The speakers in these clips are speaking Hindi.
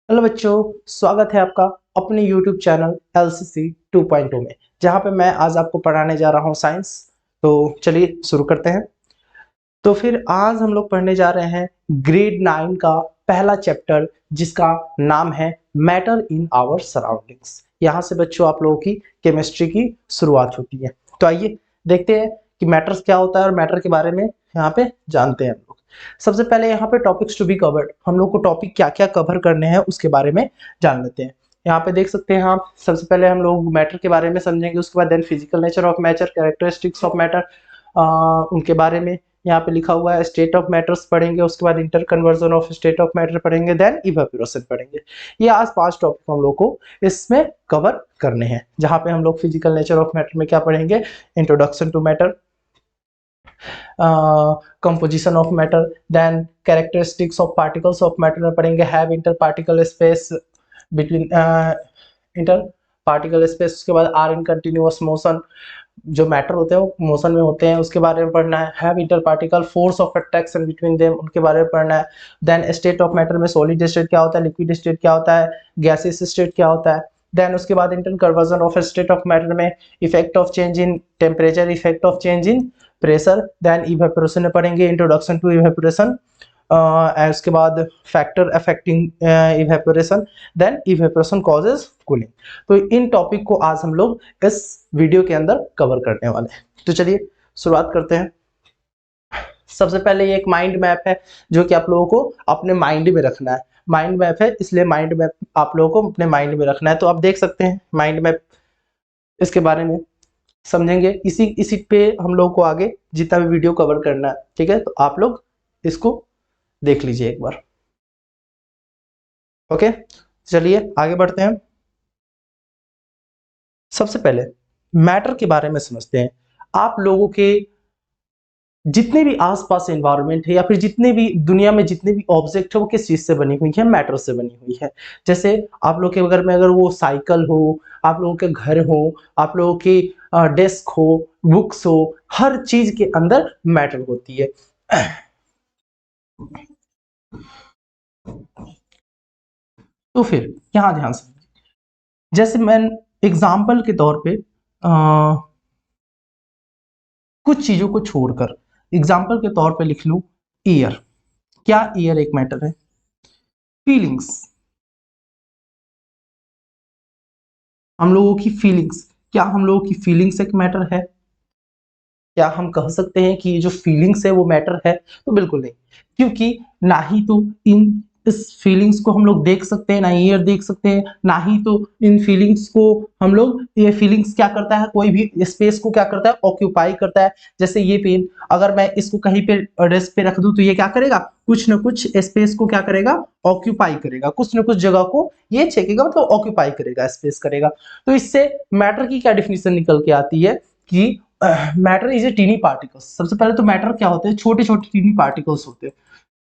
हेलो बच्चों, स्वागत है आपका अपने YouTube चैनल LCC 2.0 में, जहां पे मैं आज आपको पढ़ाने जा रहा हूं साइंस। तो चलिए शुरू करते हैं। तो फिर आज हम लोग पढ़ने जा रहे हैं ग्रेड 9 का पहला चैप्टर, जिसका नाम है मैटर इन आवर सराउंडिंग्स। यहाँ से बच्चों आप लोगों की केमिस्ट्री की शुरुआत होती है। तो आइए देखते हैं कि मैटर्स क्या होता है और मैटर के बारे में यहाँ पे जानते हैं हम लोग। सबसे पहले यहाँ पे टॉपिक्स टू बी कवर्ड, हम लोग को टॉपिक क्या क्या कवर करने हैं उसके बारे में जान लेते हैं। यहाँ पे देख सकते हैं आप, सबसे पहले हम लोग मैटर के बारे में समझेंगे, उसके बाद then physical nature of matter, characteristics of matter, उनके बारे में यहाँ पे लिखा हुआ है। स्टेट ऑफ मैटर्स पढ़ेंगे, उसके बाद inter conversion of state of matter पढ़ेंगे, देन इवेपोरेशन पढ़ेंगे। ये आज 5 टॉपिक हम लोग को इसमें कवर करने हैं, जहाँ पे हम लोग फिजिकल नेचर ऑफ मैटर में क्या पढ़ेंगे, introduction to matter, composition of matter, then characteristics of particles of matter में पढ़ेंगे, have inter particle space between inter particle space, उसके बाद आर इन कंटिन्यूअस मोशन, जो मैटर होते हैं वो मोशन में होते हैं, उसके बारे में पढ़ना है। Have inter particle force of attraction between them, उनके बारे में पढ़ना है। देन स्टेट ऑफ मैटर में सॉलिड स्टेट क्या होता है, लिक्विड स्टेट क्या होता है, गैसियस स्टेट क्या होता है। देन उसके बाद inter conversion of state of matter में effect of change in temperature, effect of change in pressure. Then evaporation में पढ़ेंगे इंट्रोडक्शन टू इवेपोरेशन, उसके बाद factor affecting evaporation, then evaporation causes cooling. तो इन टॉपिक को आज हम लोग इस वीडियो के अंदर कवर करने वाले हैं। तो चलिए शुरुआत करते हैं। सबसे पहले ये एक माइंड मैप है जो कि आप लोगों को अपने माइंड में रखना है। माइंड मैप है, इसलिए माइंड मैप आप लोगों को अपने माइंड में रखना है। तो आप देख सकते हैं माइंड मैप, इसके बारे में समझेंगे। इसी इसी पे हम लोग को आगे जितना भी वीडियो कवर करना है, ठीक है। तो आप लोग इसको देख लीजिए एक बार। ओके, चलिए आगे बढ़ते हैं। सबसे पहले मैटर के बारे में समझते हैं। आप लोगों के जितने भी आसपास एनवायरनमेंट है या फिर जितने भी दुनिया में जितने भी ऑब्जेक्ट है, वो किस चीज से बनी हुई है, मैटर से बनी हुई है। जैसे आप लोग के घर में अगर वो साइकिल हो, आप लोगों के घर हो, आप लोगों की डेस्क हो, बुक्स हो, हर चीज के अंदर मैटर होती है। तो फिर यहाँ ध्यान से, जैसे मैं एग्जाम्पल के तौर पे कुछ चीजों को छोड़कर एग्जाम्पल के तौर पे लिख लूं ईयर। क्या ईयर एक मैटर है? फीलिंग्स, हम लोगों की फीलिंग्स, क्या हम लोगों की फीलिंग्स एक मैटर है? क्या हम कह सकते हैं कि ये जो फीलिंग्स है वो मैटर है? तो बिल्कुल नहीं, क्योंकि ना ही तो इन इस फीलिंग्स को हम लोग देख सकते हैं, ना ईयर देख सकते हैं, ना ही तो इन फीलिंग्स को हम लोग, ये फीलिंग्स क्या करता है, कोई भी स्पेस को क्या करता है, ऑक्यूपाई करता है। जैसे ये पेन, अगर मैं इसको कहीं पे डेस्क पे रख दूं तो ये क्या करेगा, कुछ ना कुछ स्पेस को क्या करेगा, ऑक्यूपाई करेगा, कुछ ना कुछ जगह को ये छेकेगा, मतलब ऑक्यूपाई करेगा, स्पेस करेगा। तो इससे मैटर की क्या डिफिनीशन निकल के आती है कि matter is a tiny particles. सबसे पहले तो मैटर क्या होते हैं, छोटे छोटे टीनी पार्टिकल्स होते हैं,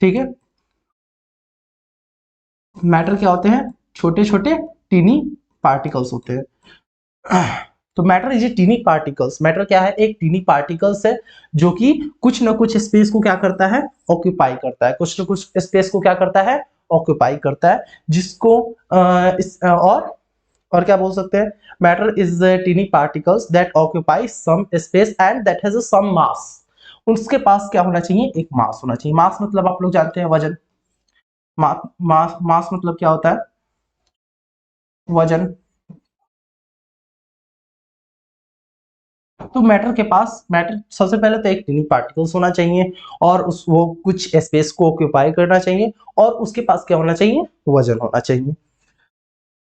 ठीक है। मैटर क्या होते हैं, छोटे छोटे टीनी पार्टिकल्स होते हैं। तो matter is a tiny particles, matter क्या है, एक टीनी पार्टिकल्स है जो कि कुछ ना कुछ स्पेस को क्या करता है, ऑक्यूपाई करता है, कुछ ना कुछ स्पेस को क्या करता है, ऑक्यूपाई करता है, जिसको और क्या बोल सकते हैं, matter is tiny particles that occupy some space and that has some mass. उसके पास क्या होना चाहिए, एक मास होना चाहिए। मास मतलब आप लोग जानते हैं वजन। मास मतलब क्या होता है, वजन। तो मैटर के पास, मैटर सबसे पहले तो एक टीनी पार्टिकल्स होना चाहिए, और उस वो कुछ स्पेस को ऑक्यूपाई करना चाहिए, और उसके पास क्या होना चाहिए, वजन होना चाहिए।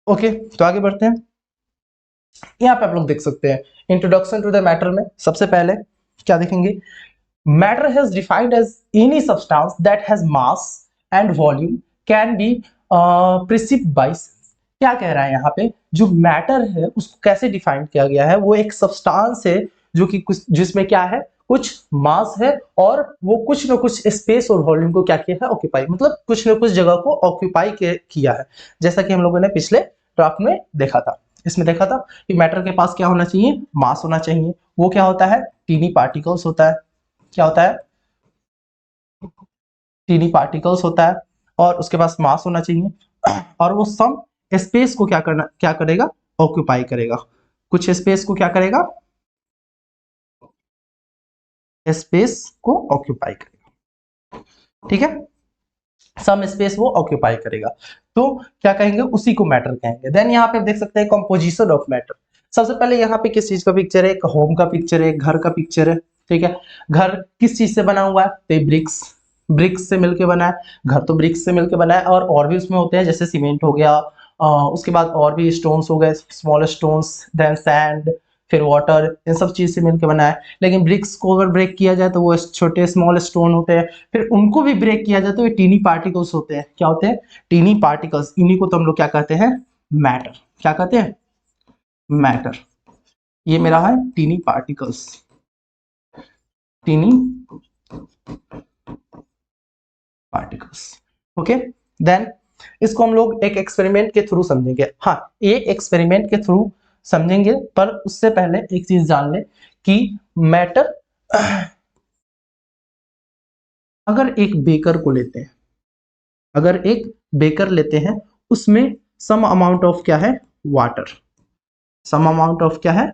ओके, तो आगे बढ़ते हैं। यहाँ पे आप लोग देख सकते हैं इंट्रोडक्शन टू द मैटर में सबसे पहले क्या देखेंगे, matter has defined as any substance that has mass and volume can be perceived by sense. क्या कह रहा है यहाँ पे, जो मैटर है उसको कैसे डिफाइन किया गया है, वो एक सब्सटेंस है जो कि कुछ, जिसमें क्या है, कुछ मास है, और वो कुछ ना कुछ स्पेस और वॉल्यूम को क्या किया है, ऑक्यूपाई, मतलब कुछ ना कुछ जगह को ऑक्यूपाई किया है। जैसा कि हम लोगों ने पिछले ड्राफ्ट में देखा था, इसमें देखा था कि मैटर के पास क्या होना चाहिए, मास होना चाहिए। वो क्या होता है, टीनी पार्टिकल्स होता है। क्या होता है, टीनी पार्टिकल्स होता है, और उसके पास मास होना चाहिए। और वो सम स्पेस को क्या करेगा, ऑक्यूपाई करेगा, कुछ स्पेस को क्या करेगा, स्पेस को ऑक्यूपाई करेगा, ठीक है, सम स्पेस वो ऑक्यूपाई करेगा, तो क्या कहेंगे, उसी को मैटर कहेंगे। देन यहाँ पे देख सकते हैं कंपोजिशन ऑफ मैटर। सबसे पहले यहाँ पे किस चीज का पिक्चर है, एक होम का पिक्चर है, एक घर का पिक्चर है, ठीक है। घर किस चीज से बना हुआ है, तो ब्रिक्स, ब्रिक्स से मिलके बना है, घर तो ब्रिक्स से मिलके बना है, और भी उसमें होते हैं जैसे सीमेंट हो गया, उसके बाद और भी स्टोन्स हो गए, स्मॉल स्टोन्स, देन सैंड, फिर वाटर, इन सब चीज से मिलकर बना है। लेकिन ब्रिक्स को अगर ब्रेक किया जाए तो वो छोटे स्मॉल स्टोन होते हैं, फिर उनको भी ब्रेक किया जाए तो ये टीनी पार्टिकल्स होते हैं, क्या होते हैं, टीनी पार्टिकल्स, इन्हीं को तो हम लोग क्या कहते हैं, मैटर, क्या कहते हैं, मैटर। ये मेरा है tiny particles, tiny particles, okay. Then इसको हम लोग एक एक्सपेरिमेंट के थ्रू समझेंगे, हाँ ये एक्सपेरिमेंट के थ्रू समझेंगे, पर उससे पहले एक चीज जान ले कि मैटर, अगर एक बेकर को लेते हैं, अगर एक बेकर लेते हैं, उसमें सम अमाउंट ऑफ क्या है, वाटर, सम अमाउंट ऑफ क्या है,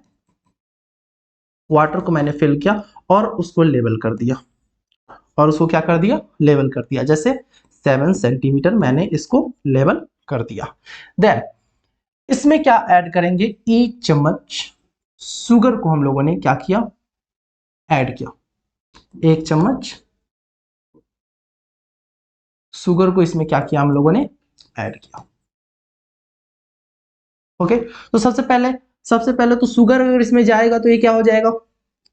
वाटर को मैंने फिल किया और उसको लेवल कर दिया, और उसको क्या कर दिया, लेवल कर दिया, जैसे 7 सेंटीमीटर मैंने इसको लेवल कर दिया। देन इसमें क्या ऐड करेंगे, 1 चम्मच शुगर को हम लोगों ने क्या किया, ऐड किया, 1 चम्मच शुगर को इसमें क्या किया हम लोगों ने, ऐड किया, ओके। तो सबसे पहले तो शुगर अगर इसमें जाएगा तो ये क्या हो जाएगा,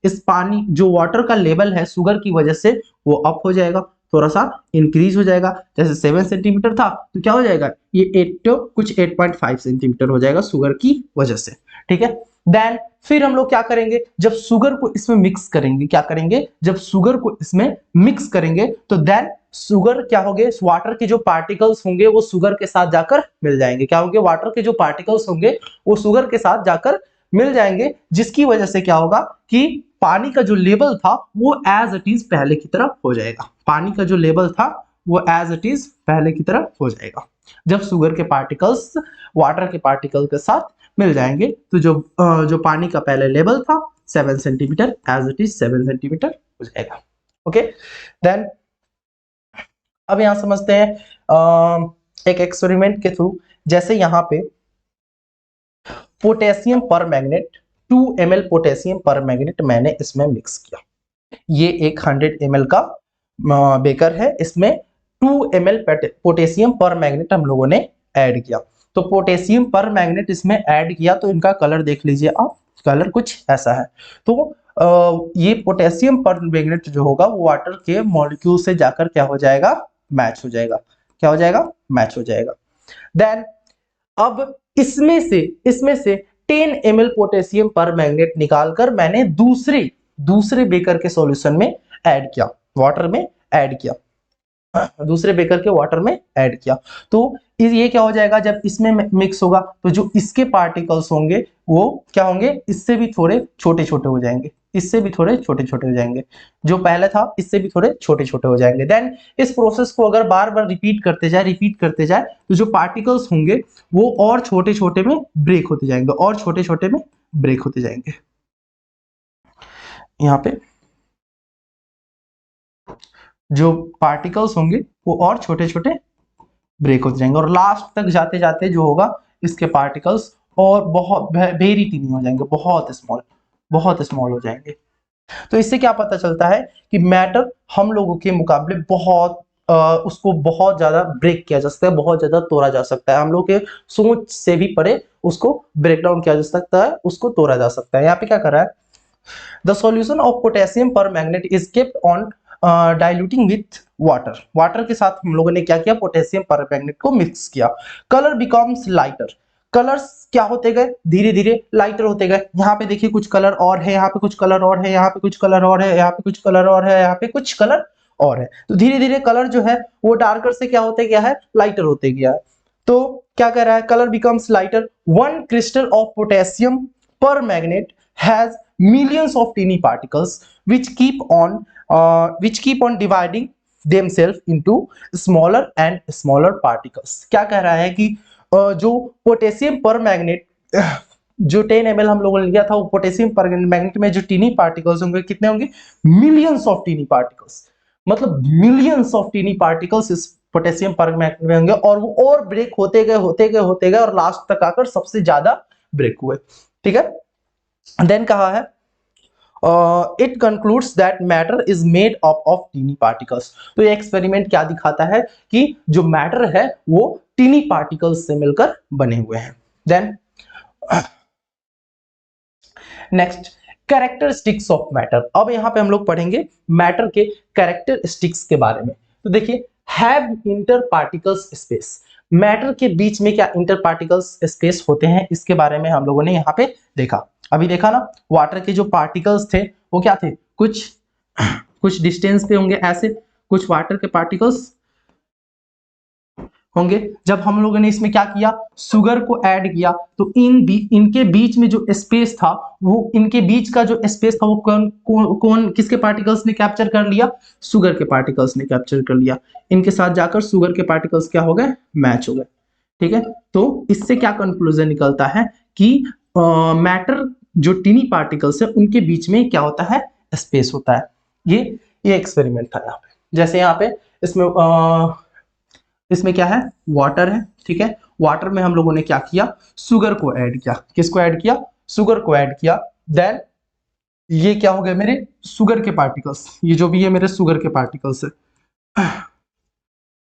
इस पानी जो वाटर का लेवल है शुगर की वजह से वो अप हो जाएगा, थोड़ा सा इंक्रीज हो जाएगा, जैसे 7 सेंटीमीटर था तो क्या हो जाएगा, ये 8 तो कुछ 8.5 सेंटीमीटर हो जाएगा शुगर की वजह से, ठीक है। देन फिर हम लोग क्या करेंगे, जब शुगर को इसमें मिक्स करेंगे, क्या करेंगे, जब शुगर को इसमें मिक्स करेंगे तो देन शुगर क्या होंगे, वाटर के जो पार्टिकल्स होंगे वो शुगर के साथ जाकर मिल जाएंगे, क्या होंगे, वाटर के जो पार्टिकल्स होंगे वो शुगर के साथ जाकर मिल जाएंगे, जिसकी वजह से क्या होगा कि पानी का जो लेवल था वो एज इट इज पहले की तरह हो जाएगा, पानी का जो लेवल था वो एज इट इज पहले की तरह हो जाएगा, जब शुगर के पार्टिकल्स वाटर के पार्टिकल के साथ मिल जाएंगे, तो जो पानी का पहले लेवल था 7 centimetre as it is 7 centimetre हो जाएगा, ओके। देन अब यहां समझते हैं एक एक्सपेरिमेंट के थ्रू, जैसे यहाँ पे पोटेशियम पर मैग्नेट 2 ml पोटेशियम पर मैग्नेट मैंने इसमें मिक्स किया, ये एक 100 ml का बेकर है, इसमें 2 ml पोटेशियम पर मैग्नेट हम लोगों ने ऐड किया, तो पोटेशियम पर मैग्नेट इसमें ऐड किया तो इनका कलर देख लीजिए आप, कलर कुछ ऐसा है, तो ये पोटेशियम पर मैग्नेट जो होगा वो वाटर के मॉलिक्यूल से जाकर क्या हो जाएगा, मैच हो जाएगा, क्या हो जाएगा, मैच हो जाएगा। देन अब इसमें से 10 ml पोटेशियम पर मैग्नेट निकालकर मैंने दूसरे बेकर के सॉल्यूशन में ऐड किया, वाटर में ऐड किया, दूसरे बेकर के वाटर में ऐड किया, तो ये क्या हो जाएगा, जब इसमें मिक्स होगा तो जो इसके पार्टिकल्स होंगे वो क्या होंगे, इससे भी थोड़े छोटे छोटे हो जाएंगे, इससे भी थोड़े छोटे छोटे हो जाएंगे, जो पहले था इससे भी थोड़े छोटे छोटे हो जाएंगे। देन इस प्रोसेस को अगर बार बार रिपीट करते जाए तो जो पार्टिकल्स होंगे वो और छोटे छोटे में ब्रेक होते जाएंगे, और छोटे छोटे में ब्रेक होते जाएंगे, यहाँ पे जो पार्टिकल्स होंगे वो और छोटे छोटे ब्रेक होते जाएंगे, और लास्ट तक जाते जाते जो होगा इसके पार्टिकल्स और बहुत वेरी टीनी हो जाएंगे, बहुत स्मॉल हो जाएंगे। तो इससे क्या पता चलता है कि मैटर हम लोगों के मुकाबले उसको बहुत ज्यादा ब्रेक किया जा सकता है, बहुत ज्यादा तोड़ा जा सकता है, हम लोग के सोच से भी परे उसको ब्रेक डाउन किया जा सकता है, उसको तोड़ा जा सकता है। यहाँ पे क्या कर रहा है, द सॉल्यूशन ऑफ पोटेशियम पर magnet is kept on diluting with water के साथ हम लोगों ने क्या किया, पोटेशियम पर मैग्नेट को मिक्स किया, कलर बिकम्स लाइटर, कलर्स क्या होते गए, धीरे धीरे लाइटर होते गए, यहाँ पे देखिए कुछ कलर और है, यहाँ पे कुछ कलर और है, यहाँ पे कुछ कलर और है, यहाँ पे कुछ कलर और है, यहाँ पे कुछ कलर और है, तो धीरे धीरे कलर जो है वो डार्कर से क्या होते गया है, लाइटर होते गया है। तो क्या कह रहा है, colour becomes lighter, 1 crystal of potassium permanganate has millions of tiny particles which keep on dividing themselves into smaller and smaller particles। क्या कह रहा है कि जो पोटेशियम पर मैग्नेट जो 10 ml हम लोगों ने लिया था, वो पोटेशियम पर मैग्नेट में जो टीनी पार्टिकल्स होंगे कितने होंगे, मिलियंस ऑफ टीनी पार्टिकल्स, मतलब मिलियंस ऑफ टीनी पार्टिकल्स इस पोटेशियम पर मैग्नेट में होंगे, और वो और ब्रेक होते गए होते गए होते गए और लास्ट तक आकर सबसे ज्यादा ब्रेक हुए। ठीक है, देन कहा है it concludes that matter is made up of tiny particles. तो ये एक्सपेरिमेंट क्या दिखाता है कि जो मैटर है वो टीनी पार्टिकल्स से मिलकर बने हुए हैं। Then next, characteristics of matter. अब यहां पे हम लोग पढ़ेंगे मैटर के कैरेक्टरिस्टिक्स के बारे में। तो देखिए, have inter particles space, matter के बीच में क्या इंटर पार्टिकल्स स्पेस होते हैं, इसके बारे में हम लोगों ने यहाँ पे देखा। अभी देखा ना, वाटर के जो पार्टिकल्स थे वो क्या थे, कुछ डिस्टेंस पे होंगे ऐसे, कुछ वाटर के पार्टिकल्स होंगे। जब हम लोगों ने इसमें क्या किया, शुगर को ऐड किया, तो इनके बीच में जो स्पेस था, वो इनके बीच का जो स्पेस था वो कौन किसके पार्टिकल्स ने कैप्चर कर लिया, शुगर के पार्टिकल्स ने कैप्चर कर लिया। इनके साथ जाकर शुगर के पार्टिकल्स क्या हो गए, मैच हो गए। ठीक है, तो इससे क्या कंक्लूजन निकलता है कि मैटर जो टीनी पार्टिकल्स है उनके बीच में क्या होता है, स्पेस होता है। ये एक्सपेरिमेंट था यहाँ पे। जैसे यहाँ पे इसमें क्या है, वाटर है। ठीक है, वाटर में हम लोगों ने क्या किया, शुगर को ऐड किया। किसको ऐड किया, शुगर को ऐड किया। देन ये क्या हो गए, मेरे शुगर के पार्टिकल्स, ये जो भी है मेरे शुगर के पार्टिकल्स है,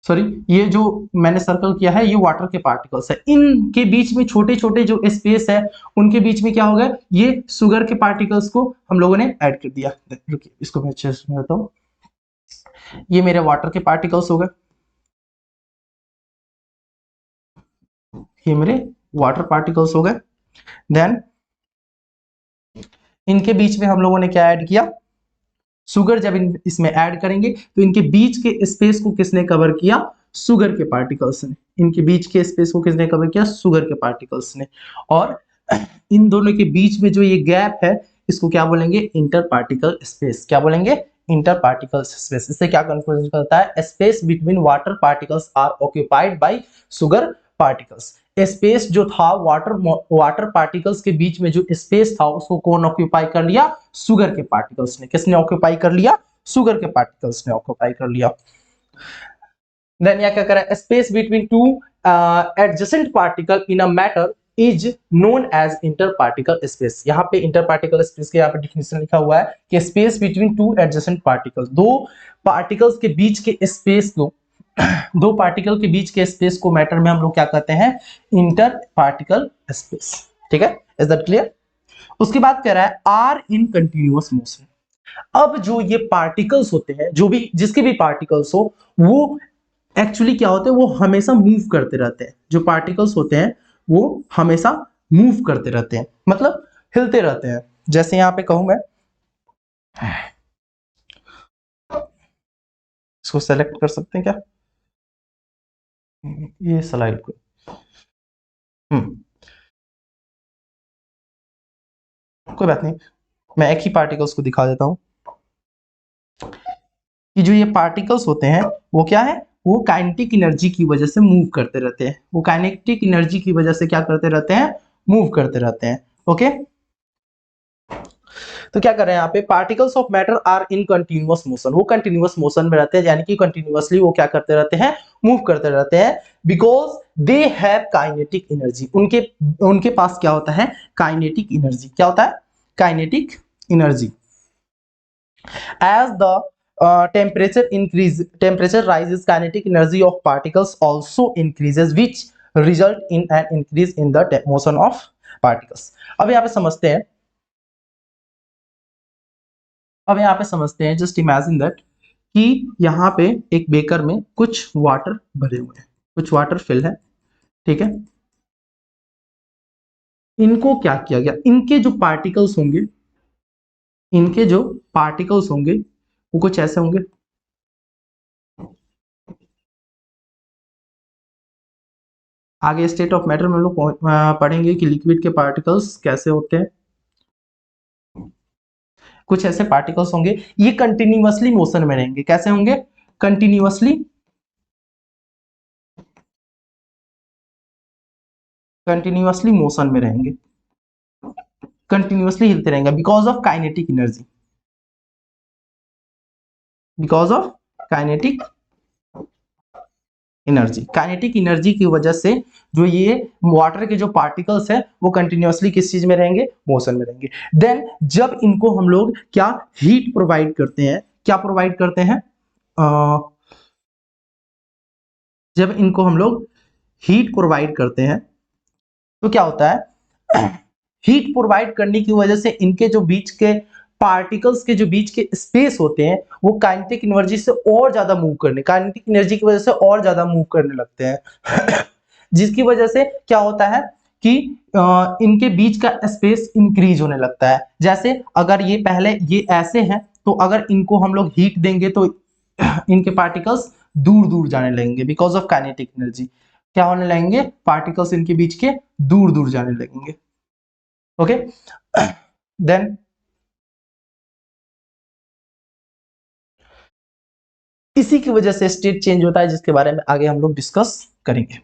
सॉरी, ये जो मैंने सर्कल किया है ये वाटर के पार्टिकल्स है। इनके बीच में छोटे छोटे जो स्पेस है उनके बीच में क्या हो गया, ये शुगर के पार्टिकल्स को हम लोगों ने ऐड कर दिया। रुकिए, इसको मैं अच्छे से समझाता हूं। ये मेरे वाटर के पार्टिकल्स हो गए, ये मेरे वाटर पार्टिकल्स हो गए। देन इनके बीच में हम लोगों ने क्या ऐड किया, शुगर। जब इसमें ऐड करेंगे तो इनके बीच के स्पेस को किसने कवर किया, शुगर के पार्टिकल्स ने। इनके बीच के स्पेस को किसने कवर किया, शुगर के पार्टिकल्स ने। और इन दोनों के बीच में जो ये गैप है इसको क्या बोलेंगे, इंटर पार्टिकल स्पेस। क्या बोलेंगे, इंटर पार्टिकल स्पेस। इससे क्या कंक्लूजन करता है, space between water particles are occupied by sugar particles. Space जो था वाटर पार्टिकल्स के बीच में जो स्पेस था उसको कौन ऑक्यूपाई कर लिया, शुगर के पार्टिकल्स ने। किसने ऑक्यूपाई कर लिया, शुगर के पार्टिकल्स ने ऑक्यूपाई कर लिया। देन यह क्या करा, space between two adjacent particle in a matter is known as inter particle space. यहाँ पे इंटर पार्टिकल स्पेस के यहाँ पे डिफिनेशन लिखा हुआ है कि space between two adjacent particles, दो पार्टिकल्स के बीच के स्पेस को, दो पार्टिकल के बीच के स्पेस को मैटर में हम लोग क्या कहते हैं, इंटर पार्टिकल स्पेस। ठीक है, इज दैट क्लियर। उसके बाद कह रहा है आर इन कंटिन्यूअस मोशन। अब जो ये पार्टिकल्स होते हैं, जो भी जिसके भी पार्टिकल्स हो, वो एक्चुअली क्या होते हैं, वो हमेशा मूव करते रहते हैं। जो पार्टिकल्स होते हैं वो हमेशा मूव करते रहते हैं, मतलब हिलते रहते हैं। जैसे यहां पे कहूं मैं, इसको सेलेक्ट कर सकते हैं क्या, ये स्लाइड को, कोई बात नहीं, मैं एक ही पार्टिकल्स को दिखा देता हूं कि जो ये पार्टिकल्स होते हैं वो क्या है, वो काइनेटिक एनर्जी की वजह से मूव करते रहते हैं। वो काइनेटिक एनर्जी की वजह से क्या करते रहते हैं, मूव करते रहते हैं। ओके, तो क्या कर रहे हैं यहाँ पे, particles of matter are in continuous motion. वो कंटिन्यूअस मोशन में रहते हैं, यानी कि कंटिन्यूअसली वो क्या करते रहते हैं, मूव करते रहते हैं। Because they have kinetic energy, उनके पास क्या होता है, काइनेटिक एनर्जी। क्या होता है, kinetic energy. As the temperature rises, kinetic energy of particles also increases, which result in an increase in the motion of particles। अब यहाँ पे समझते हैं, जस्ट इमेजिन दैट कि यहाँ पे एक बेकर में कुछ वाटर भरे हुए हैं, कुछ वाटर फिल है। ठीक है, इनको क्या किया गया, इनके जो पार्टिकल्स होंगे वो कुछ ऐसे होंगे। आगे स्टेट ऑफ मैटर में हम लोग पढ़ेंगे कि लिक्विड के पार्टिकल्स कैसे होते हैं। कुछ ऐसे पार्टिकल्स होंगे, ये कंटिन्यूअसली मोशन में रहेंगे। कैसे होंगे, कंटिन्यूअसली मोशन में रहेंगे, कंटिन्यूअसली हिलते रहेंगे because of kinetic energy, because of kinetic kinetic energy की वजह से जो ये वाटर के जो पार्टिकल्स है वो कंटिन्यूअसली किस चीज में रहेंगे, मोशन में रहेंगे। देन जब इनको हम लोग क्या हीट प्रोवाइड करते हैं, क्या प्रोवाइड करते हैं, जब इनको हम लोग हीट प्रोवाइड करते हैं तो क्या होता है, हीट प्रोवाइड करने की वजह से इनके जो बीच के पार्टिकल्स के जो बीच के स्पेस होते हैं वो काइनेटिक एनर्जी से और ज्यादा मूव करने, काइनेटिक एनर्जी की वजह से और ज्यादा मूव करने लगते हैं जिसकी वजह से क्या होता है कि इनके बीच का स्पेस इंक्रीज होने लगता है। जैसे अगर ये पहले ये ऐसे हैं तो अगर इनको हम लोग हीट देंगे तो इनके पार्टिकल्स दूर दूर जाने लगेंगे बिकॉज ऑफ काइनेटिक एनर्जी, क्या होने लगेंगे, पार्टिकल्स इनके बीच के दूर दूर जाने लगेंगे। ओके, देन इसी की वजह से स्टेट चेंज होता है जिसके बारे में आगे हम लोग डिस्कस करेंगे।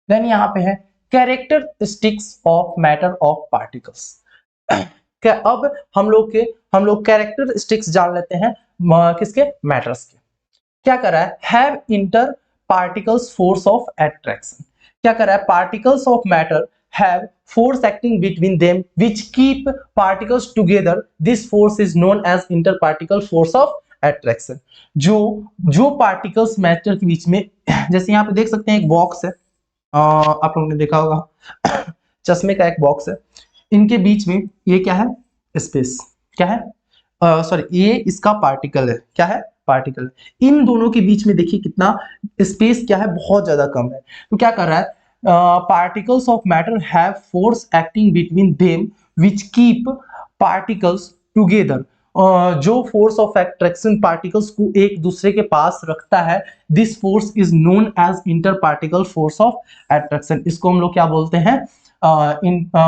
देन यहाँ पे है characteristics of matter of particles. क्या अब हम लोग कैरेक्टरिस्टिक्स जान लेते हैं किसके, मैटर्स के। क्या कर रहा है, have inter particles force of attraction. क्या कर रहा है, particles of matter have force acting between them which keep particles together. This force is known as interparticle force of attraction. जो जो पार्टिकल्स मैटर के बीच में, जैसे यहाँ पे देख सकते हैं एक बॉक्स है, आप लोगों ने देखा होगा चश्मे का एक बॉक्स है, इनके बीच में ये क्या है, स्पेस, क्या है, सॉरी ये इसका पार्टिकल है, क्या है, पार्टिकल। इन दोनों के बीच में देखिए कितना स्पेस क्या है, बहुत ज्यादा कम है। तो क्या कर रहा है, particles of matter have force acting between them which keep particles together. जो फोर्स ऑफ अट्रैक्शन पार्टिकल्स को एक दूसरे के पास रखता है, this force is known as inter particle force of attraction. इसको हम लोग क्या बोलते हैं,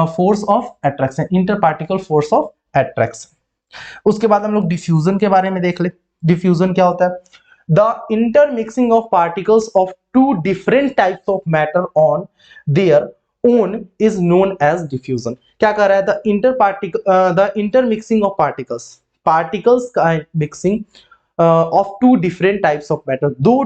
force of attraction, inter particle force of attraction. उसके बाद हम लोग डिफ्यूजन के बारे में देख ले। डिफ्यूजन क्या होता है, the intermixing of particles of two different types of matter on their own is known as diffusion. क्या कर रहा है, the intermixing of particles का mixing of two different types of matter, दो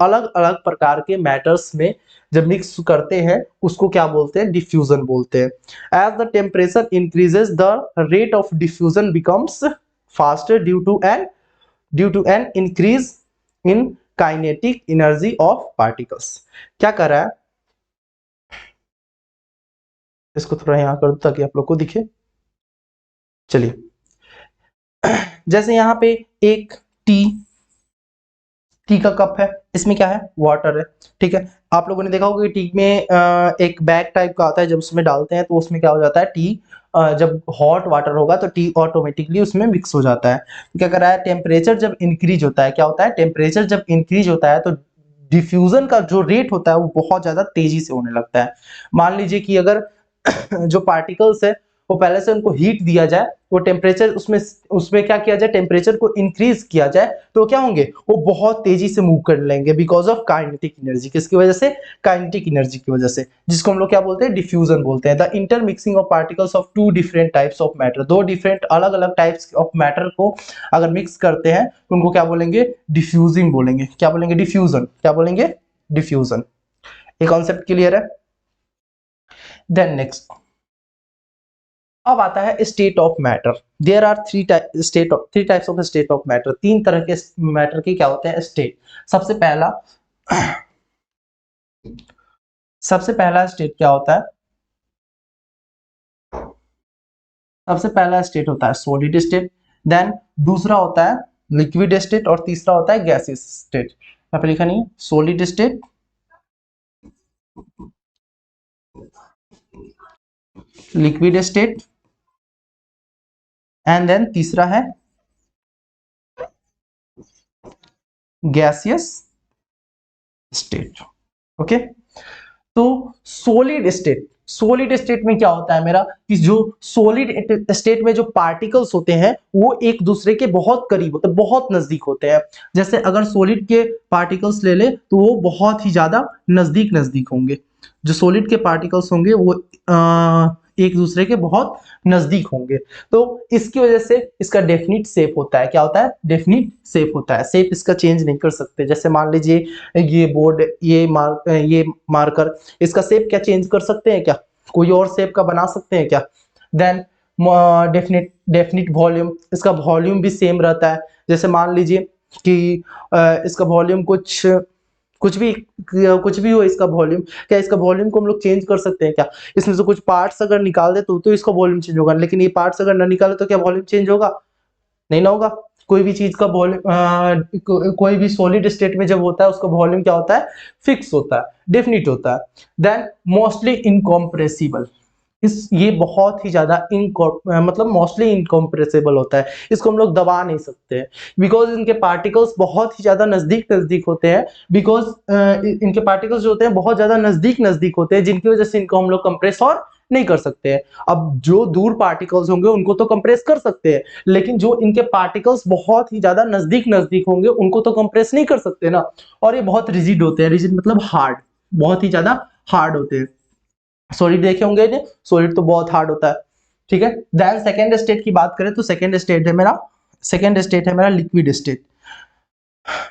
अलग अलग प्रकार के मैटर्स में जब मिक्स करते हैं उसको क्या बोलते हैं, डिफ्यूजन बोलते हैं। as the temperature increases the rate of diffusion becomes faster due to an increase in kinetic energy of particles. क्या कर रहा है, इसको थोड़ा यहां कर दो ताकि आप लोग को दिखे। चलिए जैसे यहां पे एक टी का कप है, इसमें क्या है, वाटर है, ठीक है। आप लोगों ने देखा होगा कि टी में एक बैग टाइप का आता है, जब उसमें डालते हैं तो उसमें क्या हो जाता है, टी जब हॉट वाटर होगा तो टी ऑटोमेटिकली उसमें मिक्स हो जाता है। तो क्या कर रहा है, टेम्परेचर जब इंक्रीज होता है, क्या होता है, टेम्परेचर जब इंक्रीज होता है तो डिफ्यूजन का जो रेट होता है वो बहुत ज्यादा तेजी से होने लगता है। मान लीजिए कि अगर जो पार्टिकल्स है वो पहले से उनको हीट दिया जाए, वो टेम्परेचर उसमें क्या किया जाए, टेम्परेचर को इंक्रीज किया जाए तो क्या होंगे, वो बहुत तेजी से मूव कर लेंगे बिकॉज ऑफ काइनेटिक एनर्जी। किसकी वजह से, काइनेटिक एनर्जी की वजह से, जिसको हम लोग क्या बोलते हैं, डिफ्यूजन बोलते हैं। The intermixing of particles of two different types of matter, दो डिफरेंट अलग अलग टाइप्स ऑफ मैटर को अगर मिक्स करते हैं तो उनको क्या बोलेंगे, डिफ्यूजिंग बोलेंगे। क्या बोलेंगे, डिफ्यूजन, क्या बोलेंगे, डिफ्यूजन। ये कॉन्सेप्ट क्लियर है। देन नेक्स्ट अब आता है state of matter. There are three types of state of matter. तीन तरह के मैटर के क्या होते हैं, स्टेट। सबसे पहला स्टेट क्या होता है, सबसे पहला स्टेट होता है सॉलिड स्टेट। देन दूसरा होता है लिक्विड स्टेट और तीसरा होता है गैसियस स्टेट। यहाँ पे लिखा नहीं है, solid state, liquid state and then तीसरा है गैसियस स्टेट। ओके, तो सॉलिड स्टेट में क्या होता है मेरा कि जो सॉलिड स्टेट में जो पार्टिकल्स होते हैं वो एक दूसरे के बहुत करीब होते हैं, बहुत नजदीक होते हैं। जैसे अगर सॉलिड के पार्टिकल्स ले ले तो वो बहुत ही ज्यादा नजदीक नजदीक होंगे। जो सॉलिड के पार्टिकल्स होंगे वो एक दूसरे के बहुत नजदीक होंगे। तो इसकी वजह से इसका डेफिनिट शेप होता है। क्या होता है? डेफिनिट शेप होता है। शेप इसका चेंज नहीं कर सकते। जैसे मान लीजिए ये बोर्ड, ये मार्कर, इसका शेप क्या चेंज कर सकते हैं क्या? कोई और शेप का बना सकते हैं क्या? देन डेफिनिट वॉल्यूम, इसका वॉल्यूम भी सेम रहता है। जैसे मान लीजिए कि इसका वॉल्यूम कुछ भी हो इसका वॉल्यूम, क्या इसका वॉल्यूम को हम लोग चेंज कर सकते हैं क्या? इसमें से कुछ पार्ट्स अगर निकाल दे तो इसका वॉल्यूम चेंज होगा, लेकिन ये पार्ट्स अगर ना निकाले तो क्या वॉल्यूम चेंज होगा? नहीं ना होगा। कोई भी चीज का वॉल्यूम, कोई भी सॉलिड स्टेट में जब होता है उसका वॉल्यूम क्या होता है? फिक्स होता है, डेफिनिट होता है। देन मोस्टली इनकॉम्प्रेसिबल, ये बहुत ही ज्यादा मतलब मोस्टली इनकॉम्प्रेसिबल होता है। इसको हम लोग दबा नहीं सकते बिकॉज इनके पार्टिकल्स बहुत ही ज्यादा नजदीक नजदीक होते हैं। बिकॉज इनके पार्टिकल्स जो होते हैं बहुत ज्यादा नजदीक नजदीक होते हैं, जिनकी वजह से इनको हम लोग कंप्रेस और नहीं कर सकते हैं। अब जो दूर पार्टिकल्स होंगे उनको तो कंप्रेस कर सकते हैं, लेकिन जो इनके पार्टिकल्स बहुत ही ज्यादा नजदीक नजदीक होंगे उनको तो कंप्रेस नहीं कर सकते ना। और ये बहुत रिजिड होते हैं। रिजिड मतलब हार्ड, बहुत ही ज्यादा हार्ड होते हैं। सॉलिड देखे होंगे ने, सॉलिड तो बहुत हार्ड होता है। ठीक है। देन सेकेंड स्टेट की बात करें तो सेकेंड स्टेट है मेरा लिक्विड स्टेट।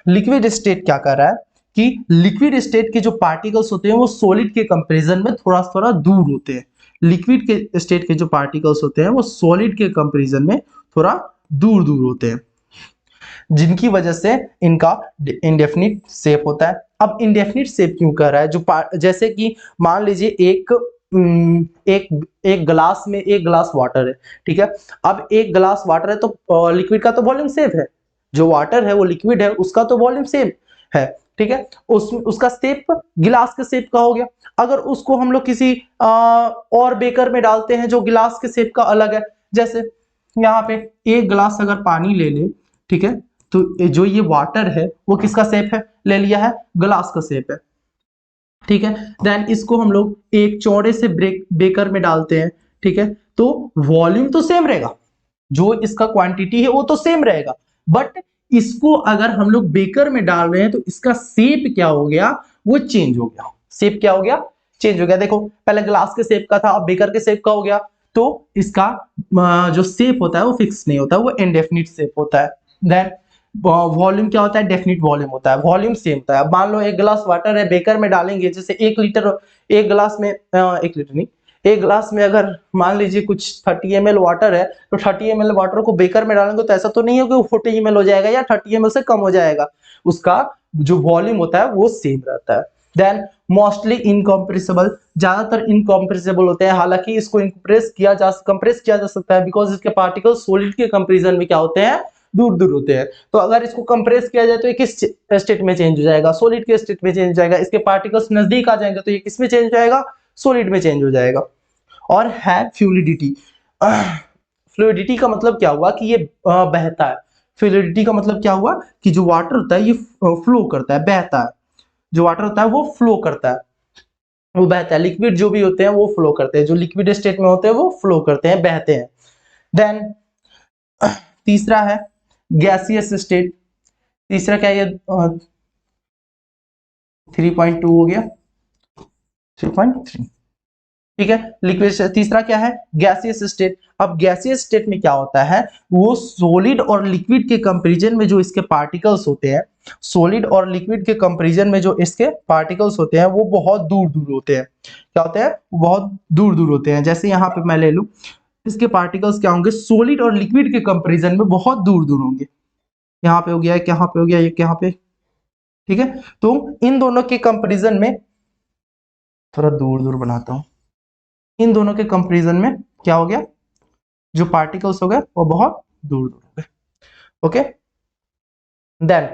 लिक्विड स्टेट क्या कर रहा है कि लिक्विड स्टेट के जो पार्टिकल्स होते हैं वो सॉलिड के कंपैरिजन में थोड़ा थोड़ा दूर होते हैं। लिक्विड के स्टेट के जो पार्टिकल्स होते हैं वो सॉलिड के कंपैरिजन में थोड़ा दूर दूर होते हैं, जिनकी वजह से इनका इंडेफिनिट शेप होता है। अब इंडेफिनिट शेप क्यों कर रहा है? जैसे कि मान लीजिए एक ग्लास में एक ग्लास वाटर है। ठीक है। अब एक ग्लास वाटर है तो लिक्विड का तो वॉल्यूम सेम है। जो वाटर है वो लिक्विड है, उसका तो वॉल्यूम सेम है। ठीक है। उसका शेप गिलास के शेप का हो गया। अगर उसको हम लोग किसी और बेकर में डालते हैं जो गिलास के शेप का अलग है, जैसे यहाँ पे एक गिलास अगर पानी ले ले, ठीक है, तो जो ये वाटर है वो किसका शेप है? ले लिया है, ग्लास का शेप है। ठीक है। देन इसको हम लोग एक चौड़े से बेकर में डालते हैं। ठीक है। तो वॉल्यूम तो सेम रहेगा, जो इसका क्वांटिटी है वो तो सेम रहेगा, बट इसको अगर हम लोग बेकर में डाल रहे हैं तो इसका शेप क्या हो गया? वो चेंज हो गया। शेप क्या हो गया? चेंज हो गया। देखो पहले ग्लास के शेप का था, अब बेकर के शेप का हो गया। तो इसका जो शेप होता है वो फिक्स नहीं होता, वो इनडेफिनिट शेप होता है। देन वॉल्यूम क्या होता है? डेफिनिट वॉल्यूम होता है। वॉल्यूम सेम होता है। अब मान लो एक गिलास वाटर है, बेकर में डालेंगे, जैसे 1 लीटर, एक गिलास में 1 लीटर नहीं, एक गिलास में अगर मान लीजिए कुछ 30 ml वाटर है, तो 30 ml वाटर को बेकर में डालेंगे तो ऐसा तो नहीं है कि वो 40 ml हो जाएगा या 30 ml से कम हो जाएगा। उसका जो वॉल्यूम होता है वो सेम रहता है। देन मोस्टली इनकॉम्प्रेसिबल, ज्यादातर इनकॉम्प्रेसिबल होते हैं। हालांकि इसको कंप्रेस किया जा सकता है बिकॉज इसके पार्टिकल सॉलिड के कंपेरिजन में क्या होते हैं? दूर दूर होते हैं। तो अगर इसको कंप्रेस किया जाए तो ये किस स्टेट में चेंज हो जाएगा? सॉलिड के स्टेट में चेंज हो जाएगा। इसके पार्टिकल्स नजदीक आ जाएंगे तो ये किस में चेंज हो जाएगा? सॉलिड में चेंज हो जाएगा। और है फ्लूइडिटी। फ्लूइडिटी का मतलब क्या हुआ? कि ये बहता है। फ्लूइडिटी का मतलब क्या हुआ? कि जो वाटर होता है ये फ्लो करता है, बहता है। जो वाटर होता है वो फ्लो करता है, वो बहता है। लिक्विड जो भी होते हैं वो फ्लो करते हैं, जो लिक्विड स्टेट में होते हैं वो फ्लो करते हैं, बहते हैं। देन तीसरा है गैसियस स्टेट। तीसरा क्या है? ये 3.2 हो गया, 3.3। ठीक है। लिक्विड तीसरा क्या है? Gaseous state. अब गैसियस स्टेट में क्या होता है? वो सॉलिड और लिक्विड के कंपैरिजन में जो इसके पार्टिकल्स होते हैं, सॉलिड और लिक्विड के कंपैरिजन में जो इसके पार्टिकल्स होते हैं वो बहुत दूर दूर होते हैं। क्या होते हैं? बहुत दूर दूर होते हैं। जैसे यहाँ पे मैं ले लूं, इसके पार्टिकल्स क्या होंगे? सॉलिड और लिक्विड के कंपैरिजन में बहुत दूर दूर होंगे। यहाँ पे हो गया, यहाँ पे हो गया, ये यहाँ पे। ठीक है। तो इन दोनों के कंपैरिजन में, थोड़ा दूर दूर बनाता हूं, इन दोनों के कंपैरिजन में क्या हो गया? जो पार्टिकल्स हो गए वो बहुत दूर दूर हो गए। ओके। देन